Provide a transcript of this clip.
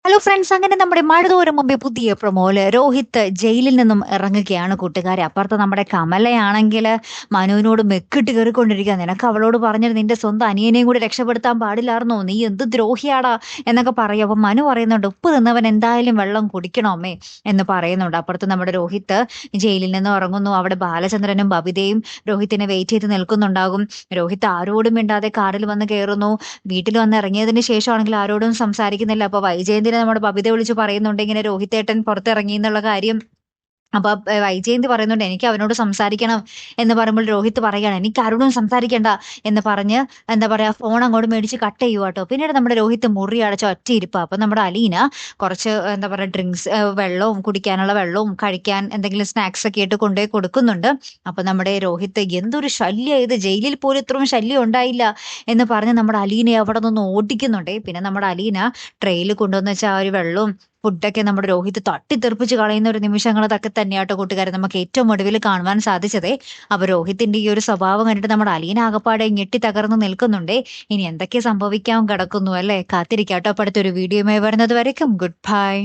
Hello friends, അങ്ങനെ നമ്മുടെ മഴതോരും മുമ്പേ പുതിയ പ്രൊമോയില് രോഹിത് ജയിലിൽ നിന്നും ഇറങ്ങുകയാണ് കൂട്ടുകാരെ. അപ്പുറത്ത് നമ്മുടെ കമലയാണെങ്കിൽ മനുവിനോട് മെക്കിട്ട് കയറിക്കൊണ്ടിരിക്കുക. നിനക്ക് അവളോട് പറഞ്ഞത് നിന്റെ സ്വന്തം അനിയനെയും കൂടി രക്ഷപ്പെടുത്താൻ പാടില്ലായിരുന്നോ, നീ എന്ത് ദ്രോഹിയാടാ എന്നൊക്കെ പറയും. അപ്പൊ മനു പറയുന്നുണ്ട്, ഉപ്പ് തിന്നവൻ എന്തായാലും വെള്ളം കുടിക്കണോ അമ്മേ എന്ന് പറയുന്നുണ്ട്. അപ്പുറത്ത് നമ്മുടെ രോഹിത് ജയിലിൽ നിന്നും ഇറങ്ങുന്നു. അവിടെ ബാലചന്ദ്രനും ബബിതയും രോഹിത്തിനെ വെയിറ്റ് ചെയ്ത് നിൽക്കുന്നുണ്ടാകും. രോഹിത് ആരോടും മിണ്ടാതെ കാറിൽ വന്ന് കയറുന്നു. വീട്ടിൽ വന്ന് ഇറങ്ങിയതിന് ശേഷമാണെങ്കിൽ ആരോടും സംസാരിക്കുന്നില്ല. അപ്പൊ വൈജയന്തിനെ നമ്മുടെ ബബിത വിളിച്ച് പറയുന്നുണ്ട് ഇങ്ങനെ രോഹിത്തേട്ടൻ പുറത്തിറങ്ങി എന്നുള്ള കാര്യം. അപ്പൊ വൈജയന്തി പറയുന്നുണ്ട് എനിക്ക് അവനോട് സംസാരിക്കണം എന്ന് പറയുമ്പോൾ രോഹിത് പറയാണ് എനിക്ക് ആരോടും സംസാരിക്കണ്ട എന്ന് പറഞ്ഞ് എന്താ പറയാ ഫോൺ അങ്ങോട്ട് മേടിച്ച് കട്ട് ചെയ്യുക കേട്ടോ. പിന്നീട് നമ്മുടെ രോഹിത് മുറി അടച്ച ഒറ്റ ഇരിപ്പ്. അപ്പൊ നമ്മുടെ അലീന കുറച്ച് എന്താ പറയാ ഡ്രിങ്ക്സ്, വെള്ളവും കുടിക്കാനുള്ള വെള്ളവും കഴിക്കാൻ എന്തെങ്കിലും സ്നാക്സ് ഒക്കെ ആയിട്ട് കൊണ്ടുപോയി കൊടുക്കുന്നുണ്ട്. അപ്പൊ നമ്മുടെ രോഹിത് എന്തൊരു ശല്യം ഇത്, ജയിലിൽ പോലും ഇത്രയും ശല്യം ഉണ്ടായില്ല എന്ന് പറഞ്ഞ് നമ്മുടെ അലീനയെ അവിടെ നിന്ന് ഓടിക്കുന്നുണ്ടേ. പിന്നെ നമ്മുടെ അലീന ട്രെയിൽ കൊണ്ടുവന്ന് വെച്ച ആ ഒരു വെള്ളവും ഫുഡൊക്കെ നമ്മുടെ രോഹിത് തട്ടിത്തെറിപ്പിച്ച് കളയുന്ന ഒരു നിമിഷങ്ങൾ അതൊക്കെ തന്നെയാട്ടോ കൂട്ടുകാരെ നമുക്ക് ഏറ്റവും ഒടുവിൽ കാണുവാൻ സാധിച്ചതേ. അപ്പൊ രോഹിത്തിന്റെ ഈ ഒരു സ്വഭാവം കണ്ടിട്ട് നമ്മുടെ അലീന ആകപ്പാടെ ഞെട്ടി തകർന്ന് നിൽക്കുന്നുണ്ടേ. ഇനി എന്തൊക്കെ സംഭവിക്കാൻ കിടക്കുന്നു അല്ലെ, കാത്തിരിക്കാട്ടോ. അപ്പൊ അടുത്തൊരു വീഡിയോയുമായി വരുന്നത് വരയ്ക്കും ഗുഡ് ബൈ.